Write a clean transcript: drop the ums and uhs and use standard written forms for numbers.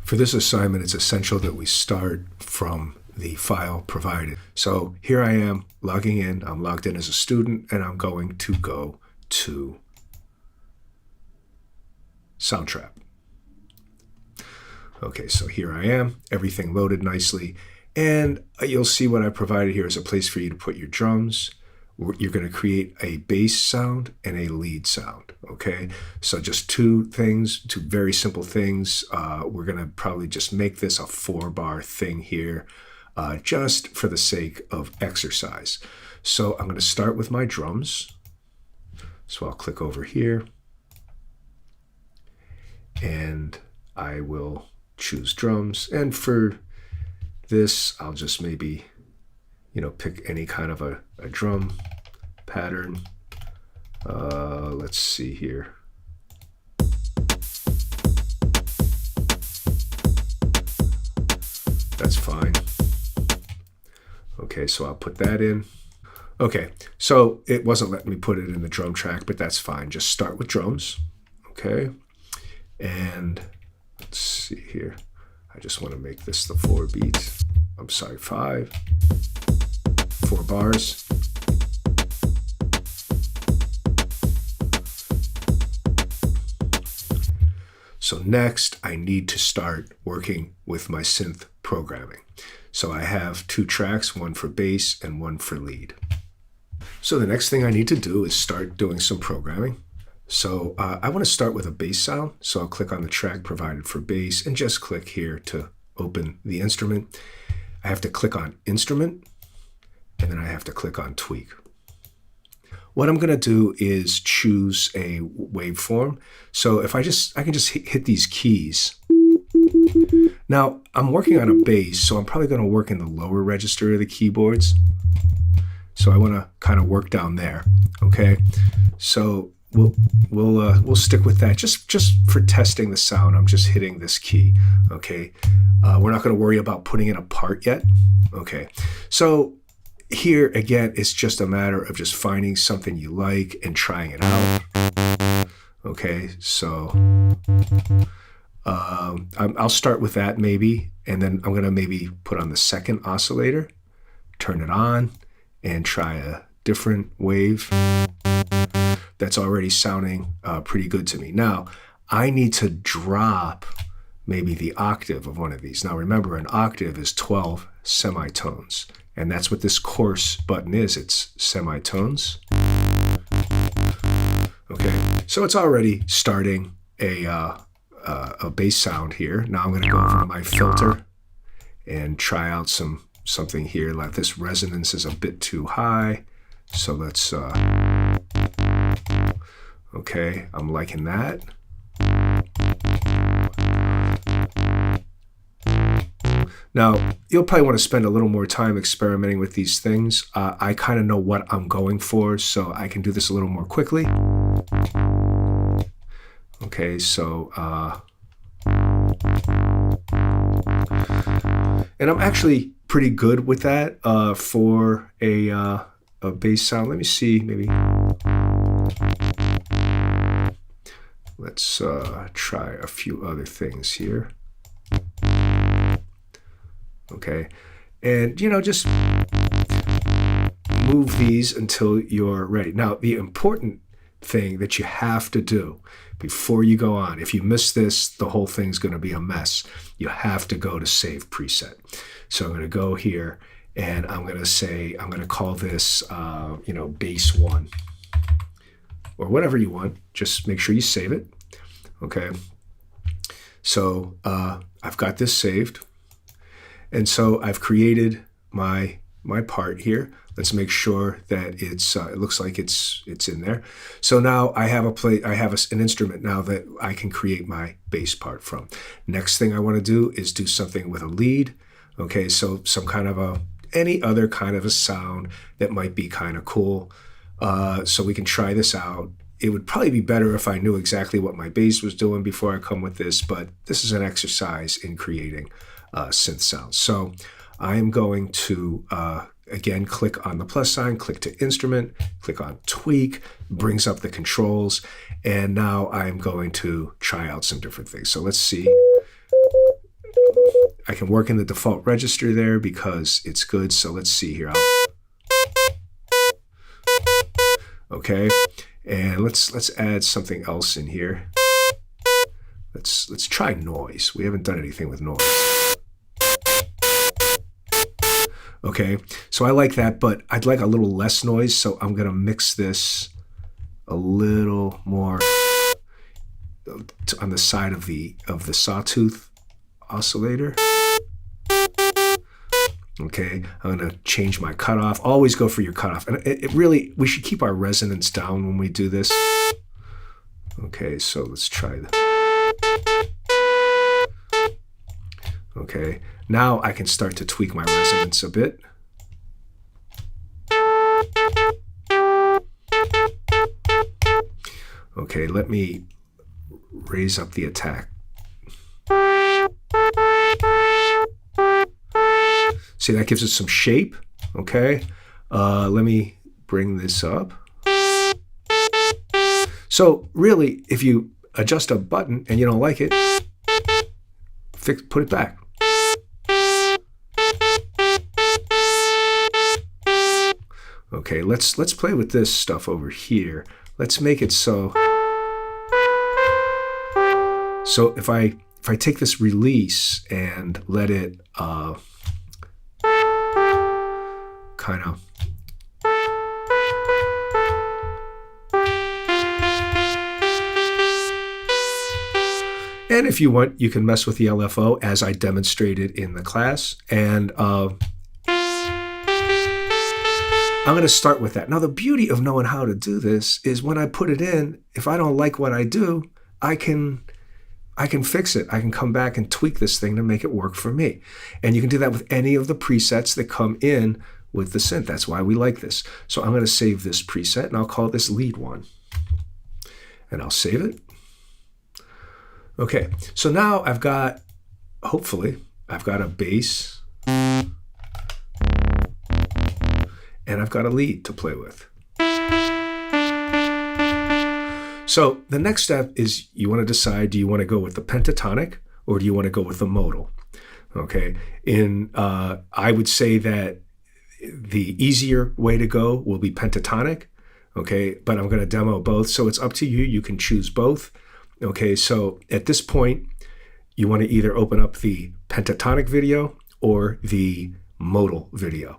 For this assignment, it's essential that we start from the file provided. So here I am logging in. I'm logged in as a student, and I'm going to go to Soundtrap. Okay, so here I am, everything loaded nicely, and you'll see what I provided here is a place for you to put your drums. You're going to create a bass sound and a lead sound, okay? So just two things, two very simple things. We're going to probably just make this a 4-bar thing here, just for the sake of exercise. So I'm going to start with my drums. So I'll click over here, and I will choose drums. And for this, I'll just maybe, pick any kind of a drum pattern. Let's see here. That's fine. Okay, so I'll put that in. Okay, so it wasn't letting me put it in the drum track, but that's fine. Just start with drums, okay? And let's see here. I just want to make this the 4 beats. I'm sorry, 5. 4 bars. So next, I need to start working with my synth programming. So I have 2 tracks, one for bass and one for lead. So the next thing I need to do is start doing some programming. So I want to start with a bass sound. So I'll click on the track provided for bass and just click here to open the instrument. I have to click on Instrument, and then I have to click on Tweak. What I'm going to do is choose a waveform. So if I can just hit these keys. Now I'm working on a bass, so I'm probably going to work in the lower register of the keyboards. So I want to kind of work down there. Okay, so we'll stick with that just for testing the sound. I'm just hitting this key. Okay, we're not going to worry about putting in a part yet. Okay, so here again, it's just a matter of just finding something you like and trying it out. Okay, so I'll start with that maybe, and then I'm going to maybe put on the second oscillator, turn it on, and try a different wave that's already sounding pretty good to me. Now, I need to drop maybe the octave of one of these. Now remember, an octave is 12 semitones, and that's what this coarse button is. It's semitones. Okay, so it's already starting a bass sound here. Now I'm going to go over to my filter and try out something here. Like this resonance is a bit too high, so let's okay, I'm liking that. Now, you'll probably want to spend a little more time experimenting with these things. I kind of know what I'm going for, so I can do this a little more quickly. Okay, so and I'm actually pretty good with that for a bass sound. Let me see, maybe. Let's try a few other things here. Okay, and just move these until you're ready. Now, the important thing that you have to do before you go on, if you miss this, the whole thing's going to be a mess. You have to go to Save Preset. So I'm going to go here, and I'm going to call this, bass 1, or whatever you want. Just make sure you save it. Okay. So I've got this saved. And so I've created my part here. Let's make sure that it looks like it's in there. So now I have an instrument now that I can create my bass part from. Next thing I want to do is do something with a lead. Okay, so some kind of any other kind of a sound that might be kind of cool. So we can try this out. It would probably be better if I knew exactly what my bass was doing before I come with this, but this is an exercise in creating synth sounds. So I am going to, again, click on the plus sign, click to Instrument, click on Tweak, brings up the controls, and now I'm going to try out some different things. So let's see. can work in the default register there because it's good. So let's see here. Okay, and let's add something else in here. Let's try noise. We haven't done anything with noise. Okay, so I like that, but I'd like a little less noise, so I'm gonna mix this a little more on the side of the sawtooth oscillator. Okay, I'm gonna change my cutoff. Always go for your cutoff, and it really, we should keep our resonance down when we do this. Okay, so let's try that. Okay, now I can start to tweak my resonance a bit. Okay, let me raise up the attack. See, that gives it some shape. Okay, let me bring this up. So really, if you adjust a button and you don't like it, put it back. Okay, let's play with this stuff over here. Let's make it so if I take this release and let it kind of and if you want, you can mess with the LFO as I demonstrated in the class. And I'm going to start with that. Now, the beauty of knowing how to do this is when I put it in, if I don't like what I do, I can fix it. I can come back and tweak this thing to make it work for me. And you can do that with any of the presets that come in with the synth. That's why we like this. So I'm going to save this preset, and I'll call this lead one. And I'll save it. Okay, so now I've got, hopefully, I've got a bass and I've got a lead to play with. So the next step is you want to decide, do you want to go with the pentatonic or do you want to go with the modal? Okay, I would say that the easier way to go will be pentatonic, okay, but I'm going to demo both, so it's up to you. You can choose both. Okay, so at this point, you want to either open up the pentatonic video or the modal video.